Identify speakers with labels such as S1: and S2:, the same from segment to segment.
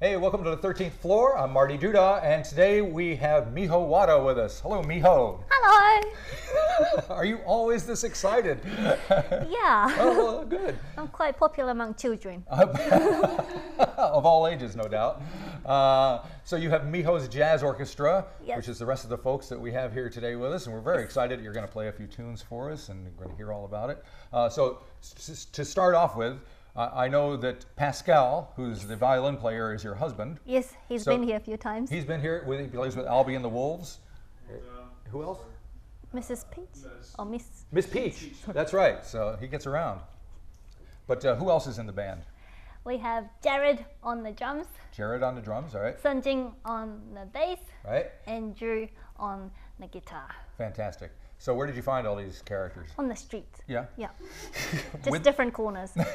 S1: Hey, welcome to the 13th floor. I'm Marty Duda, and today we have Miho Wada with us. Hello, Miho.
S2: Hello.
S1: Are you always this excited?
S2: Yeah.
S1: Oh, well, good.
S2: I'm quite popular among children.
S1: Of all ages, no doubt. So you have Miho's Jazz Orchestra,
S2: Yes.
S1: which is the rest of the folks that we have here today with us, and we're very excited that you're going to play a few tunes for us, and we're going to hear all about it. So to start off with, I know that Pascal, who's the violin player, is your husband.
S2: Yes, he's been here a few times.
S1: He's been here. He plays with Albie and the Wolves. Who else?
S2: Mrs. Peach? Or Miss?
S1: Miss Peach. That's right. So he gets around. But who else is in the band?
S2: We have Jared on the drums,
S1: Jared on the drums, all right.
S2: Sunjing on the bass,
S1: Right?
S2: and Drew on the guitar.
S1: Fantastic. So where did you find all these characters?
S2: On the street.
S1: Yeah?
S2: Yeah. Just different corners.
S1: Did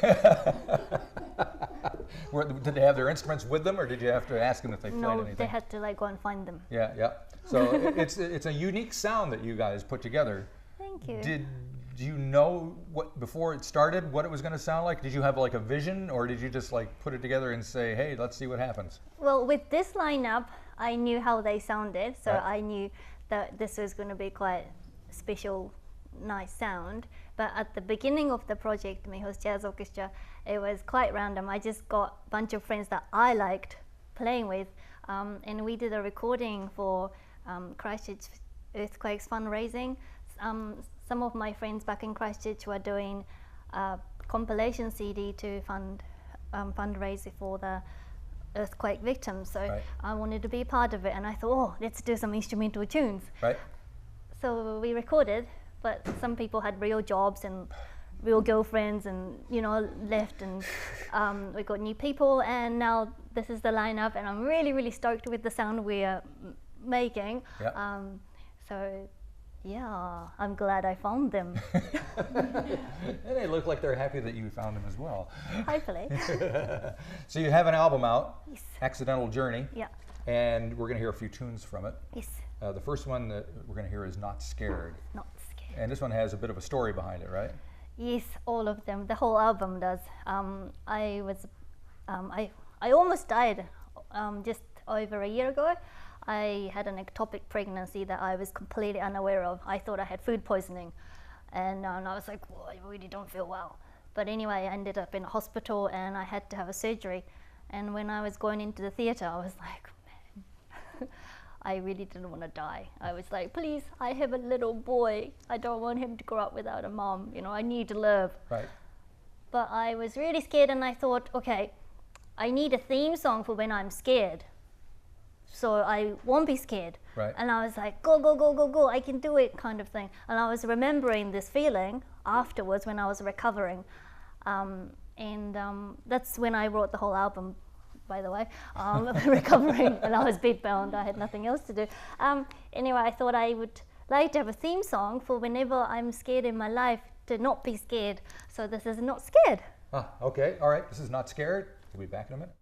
S1: they have their instruments with them, or did you have to ask them if they played
S2: No,
S1: anything?
S2: they had to go and find them.
S1: Yeah, yeah. So it's a unique sound that you guys put together.
S2: Thank you.
S1: Did you know what before it started what it was going to sound like? Did you have like a vision, or did you just like put it together and say, "Hey, let's see what happens"?
S2: Well, with this lineup, I knew how they sounded, so
S1: Right.
S2: I knew that this was going to be quite special, nice sound. But at the beginning of the project, Miho's Jazz Orchestra, it was quite random. I just got a bunch of friends that I liked playing with, and we did a recording for Christchurch Earthquakes fundraising. Some of my friends back in Christchurch were doing a compilation CD to fundraise for the earthquake victims. So
S1: Right.
S2: I wanted to be part of it, and I thought, oh, let's do some instrumental tunes.
S1: Right?
S2: So we recorded, but some people had real jobs and real girlfriends and, left, and we got new people, and now this is the lineup, and I'm really, really stoked with the sound we're making.
S1: Yeah.
S2: So yeah, I'm glad I found them.
S1: And they look like they're happy that you found them as well.
S2: Hopefully.
S1: So you have an album out,
S2: Yes.
S1: Accidental Journey,
S2: Yeah.
S1: and we're going to hear a few tunes from it.
S2: Yes.
S1: The first one that we're going to hear is Not Scared.
S2: Not scared.
S1: And this one has a bit of a story behind it, right?
S2: Yes, all of them. The whole album does. I almost died just over a year ago. I had an ectopic pregnancy that I was completely unaware of. I thought I had food poisoning, and I was like, well, I really don't feel well. But anyway, I ended up in a hospital, and I had to have a surgery. And when I was going into the theatre, I was like, man, I really didn't want to die. I was like, please, I have a little boy. I don't want him to grow up without a mom. I need to live.
S1: Right.
S2: But I was really scared, and I thought, okay, I need a theme song for when I'm scared, so I won't be scared.
S1: Right.
S2: And I was like, go, go, go, go, go, I can do it, kind of thing. And I was remembering this feeling afterwards when I was recovering. That's when I wrote the whole album, by the way, recovering, and I was bedbound. I had nothing else to do. Anyway, I thought I would like to have a theme song for whenever I'm scared in my life to not be scared. So this is Not Scared.
S1: Ah, okay. All right. This is Not Scared. We'll be back in a minute.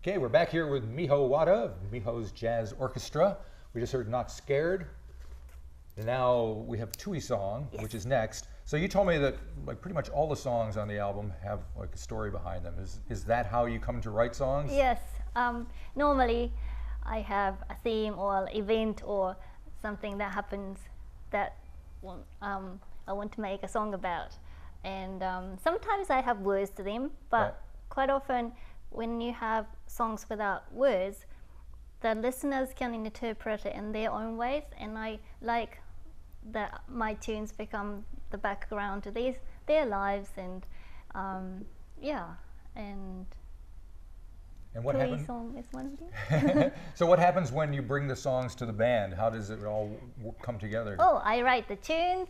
S1: Okay, we're back here with Miho Wada of Miho's Jazz Orchestra. We just heard Not Scared. And now we have Tui Song,
S2: Yes.
S1: which is next. So you told me that like pretty much all the songs on the album have like a story behind them. Is that how you come to write songs?
S2: Yes. Normally, I have a theme or event or something that happens that I want to make a song about. And sometimes I have words to them, but
S1: Right.
S2: quite often when you have songs without words, the listeners can interpret it in their own ways, and I like that my tunes become the background to their lives, and yeah, and
S1: And what
S2: Tui
S1: happens?
S2: song is one of them.
S1: So what happens when you bring the songs to the band? How does it all come together?
S2: Oh, I write the tunes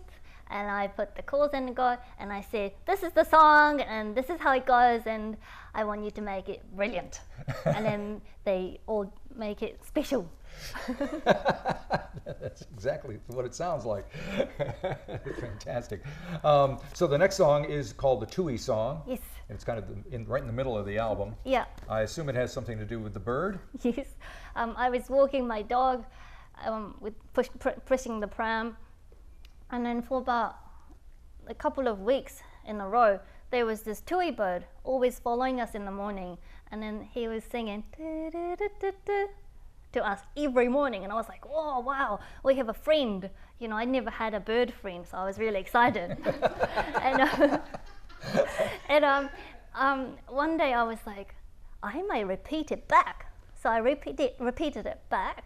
S2: and I put the chords in go, and I say, this is the song and this is how it goes, and I want you to make it brilliant. And then they all make it special.
S1: That's exactly what it sounds like. Fantastic. So the next song is called the Tui Song.
S2: Yes.
S1: And it's kind of right in the middle of the album.
S2: Yeah.
S1: I assume it has something to do with the bird.
S2: Yes. I was walking my dog with pushing the pram, and then for about a couple of weeks in a row, there was this tui bird always following us in the morning, and then he was singing to us every morning, and I was like, oh wow, we have a friend. You know, I never had a bird friend, so I was really excited. and one day I was like, I may repeat it back. So I repeated it back,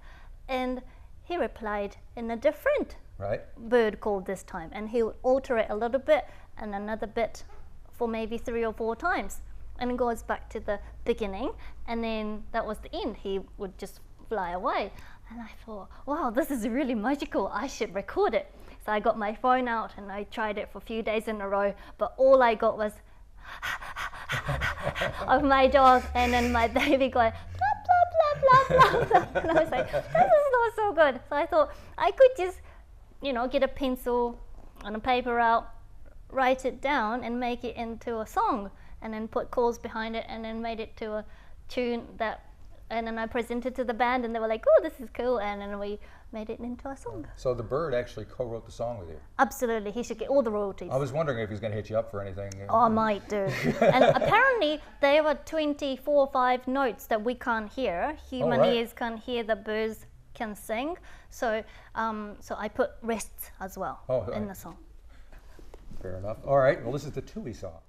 S2: and he replied in a different
S1: Right.
S2: bird call this time, and he would alter it a little bit and another bit for maybe 3 or 4 times, and it goes back to the beginning, and then that was the end. He would just fly away, and I thought, wow, this is really magical, I should record it. So I got my phone out and I tried it for a few days in a row, but all I got was of my dog, and then my baby going blah blah blah blah blah, and I was like, this is not so good. So I thought I could just, you know, get a pencil and a paper out, write it down and make it into a song, and then put chords behind it, and then made it to a tune that, and then I presented to the band, and they were like, oh, this is cool, and then we made it into a song.
S1: So the bird actually co-wrote the song with you.
S2: Absolutely, he should get all the royalties.
S1: I was wondering if he's going to hit you up for anything.
S2: Oh, I might do. And apparently there were 24 or 5 notes that we can't hear. Human
S1: right.
S2: ears can't hear, the birds can sing. So so I put rests as well
S1: Oh,
S2: in
S1: right.
S2: the song.
S1: Fair enough. All right. Well, this is the Tui Song.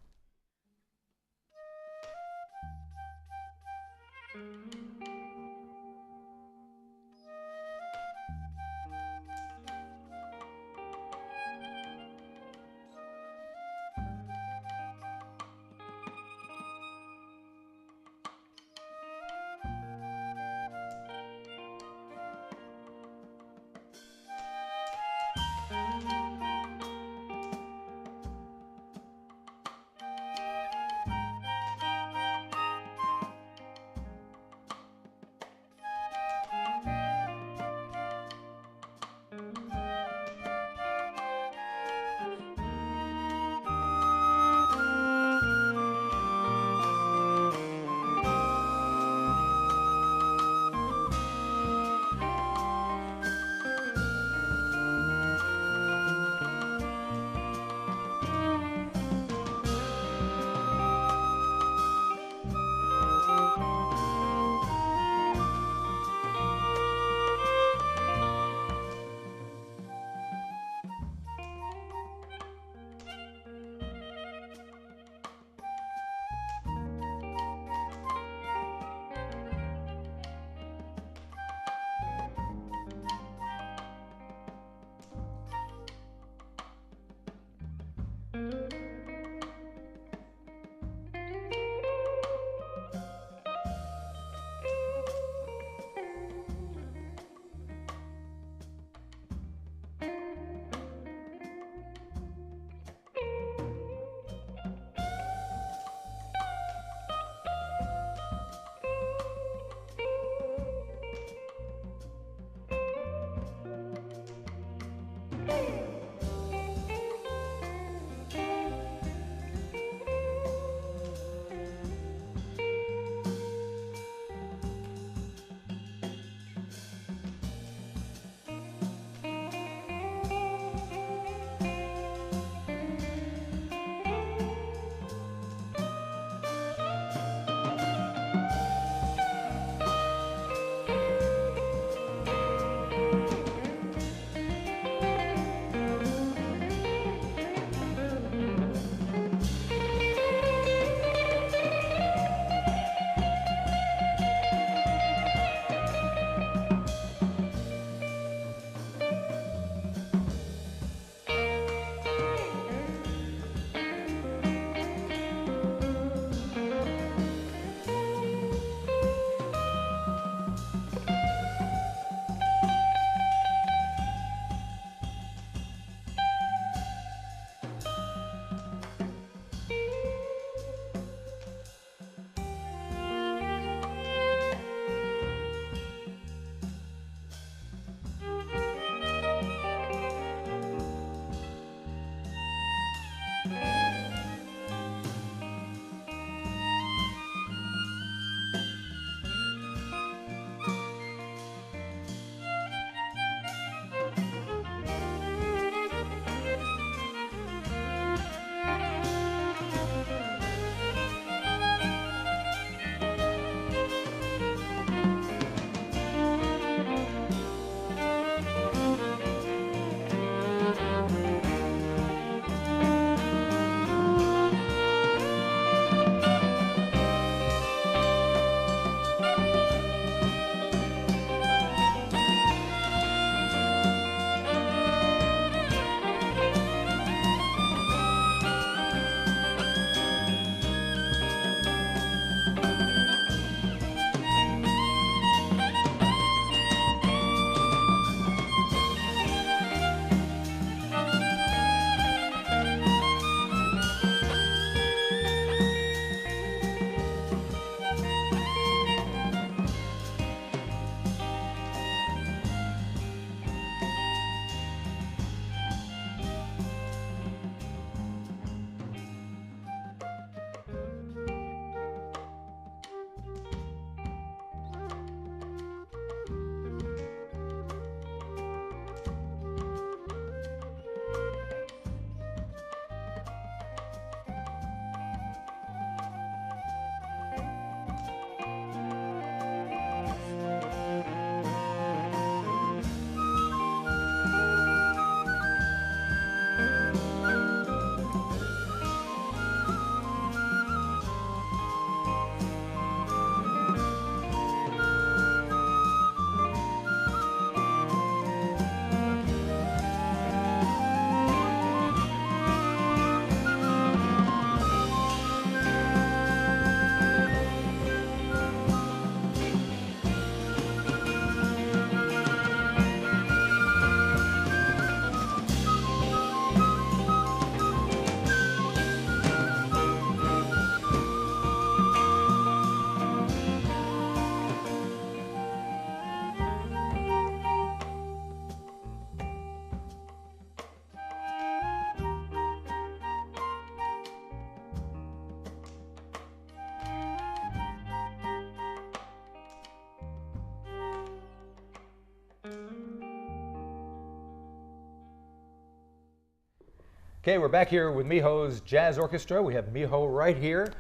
S1: Okay, we're back here with Miho's Jazz Orchestra. We have Miho right here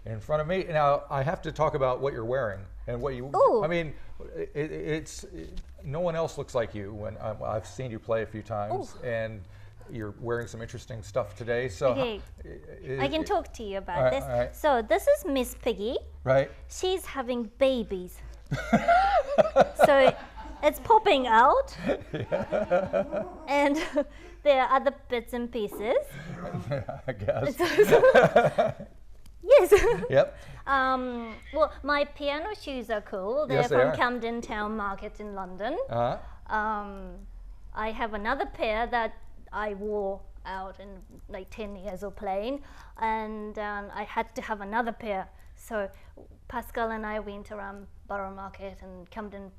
S1: in front of me. Now, I have to talk about what you're wearing and what you.
S2: Ooh.
S1: I mean, no one else looks like you. When I've seen you play a few times, and you're wearing some interesting stuff today. So,
S2: Okay. I can talk to you about
S1: All right,
S2: this.
S1: all right.
S2: So this is Miss Piggy.
S1: right?
S2: She's having babies. So it's popping out. And there are other bits and pieces.
S1: I guess.
S2: Yes.
S1: Yep.
S2: Well, my piano shoes are cool. They're
S1: Yes, they
S2: from
S1: are.
S2: Camden Town Market in London.
S1: Uh-huh.
S2: I have another pair that I wore out in like 10 years of playing, and I had to have another pair. So Pascal and I went around Borough Market and Camden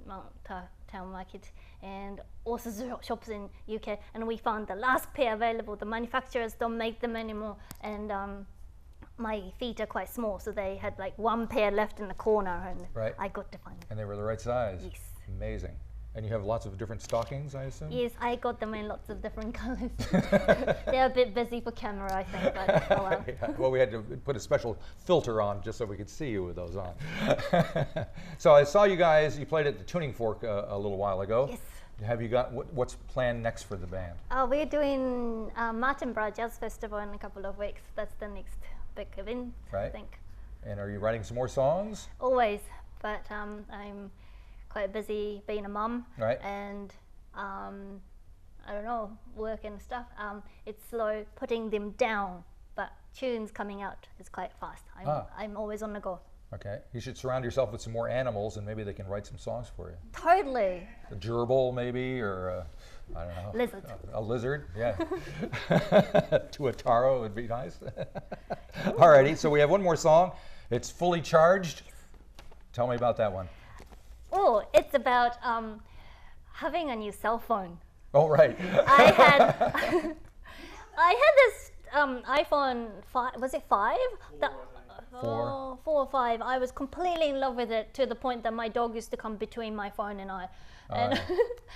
S2: Town Market and also shops in UK, and we found the last pair available. The manufacturers don't make them anymore, and my feet are quite small, so they had like one pair left in the corner, and
S1: Right.
S2: I got to find them.
S1: And they were the right size.
S2: Yes.
S1: Amazing. And you have lots of different stockings, I assume?
S2: Yes, I got them in lots of different colors. They're a bit busy for camera, I think, but oh well.
S1: Yeah, well, we had to put a special filter on just so we could see you with those on. So I saw you guys, you played at the Tuning Fork a little while ago.
S2: Yes.
S1: Have you got, what's planned next for the band?
S2: We're doing Martinborough Jazz Festival in a couple of weeks. That's the next big event, I
S1: Right.
S2: think.
S1: And are you writing some more songs?
S2: Always, but I'm quite busy being a mum,
S1: Right.
S2: and I don't know, work and stuff. It's slow putting them down, but tunes coming out is quite fast. I'm always on the go.
S1: Okay. You should surround yourself with some more animals and maybe they can write some songs for you.
S2: Totally.
S1: A gerbil maybe, or I don't know.
S2: Lizard.
S1: A lizard, yeah. Tuatara would be nice. Alrighty, so we have one more song. It's Fully Charged. Tell me about that one.
S2: Oh, it's about having a new cell phone.
S1: Oh, right.
S2: I had this iPhone 5. Was it 5?
S1: Four.
S2: 4 or 5. I was completely in love with it to the point that my dog used to come between my phone and I. And,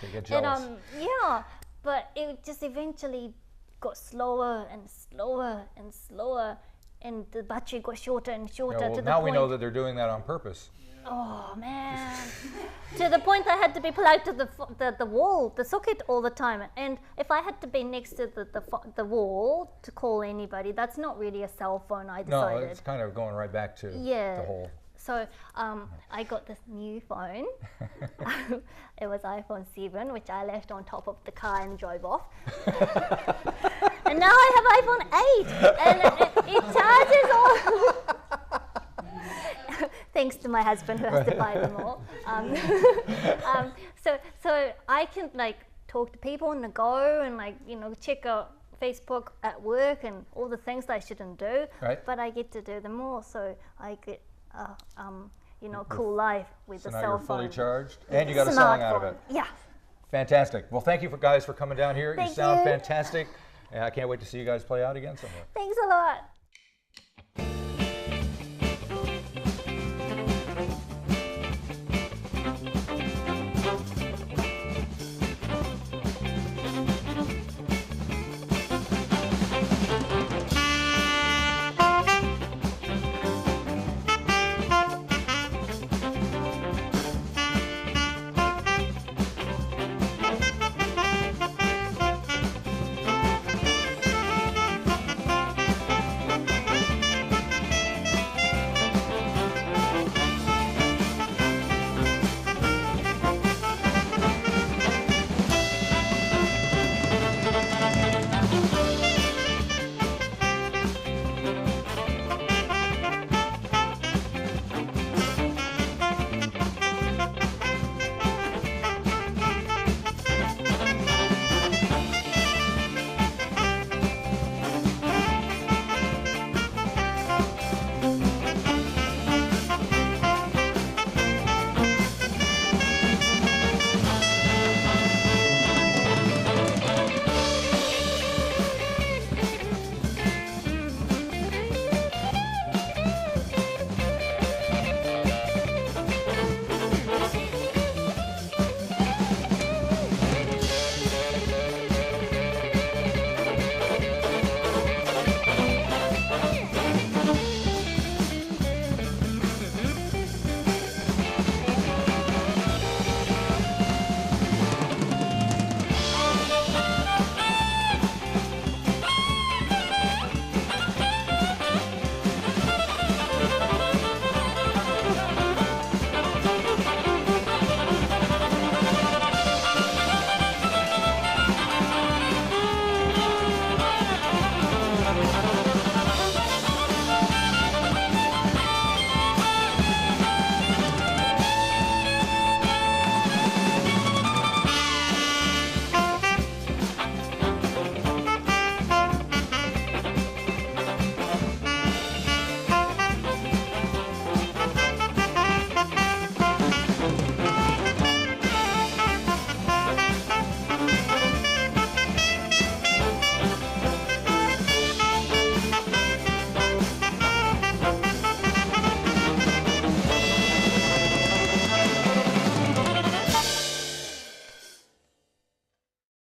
S1: They get jealous.
S2: and yeah, but it just eventually got slower and slower and slower, and the battery got shorter and shorter
S1: Yeah, well,
S2: to the
S1: now
S2: point.
S1: we know that they're doing that on purpose.
S2: Oh man! To the point I had to be plugged to the wall, the socket all the time. And if I had to be next to the wall to call anybody, that's not really a cell phone. I
S1: No,
S2: decided.
S1: it's kind of going right back to
S2: Yeah.
S1: the whole.
S2: So I got this new phone. It was iPhone 7, which I left on top of the car and drove off. And now I have iPhone 8, and it charges all. Thanks to my husband who has to buy them all. So I can like talk to people on the go and like check out Facebook at work and all the things that I shouldn't do.
S1: Right.
S2: But I get to do them all, so I get cool life with
S1: So
S2: the
S1: now
S2: cell
S1: you're
S2: phone.
S1: fully charged, and you got a song out of
S2: Smartphone.
S1: it.
S2: Yeah.
S1: Fantastic. Well, thank you guys for coming down here. You
S2: Thank
S1: sound
S2: you.
S1: fantastic. And I can't wait to see you guys play out again somewhere.
S2: Thanks a lot.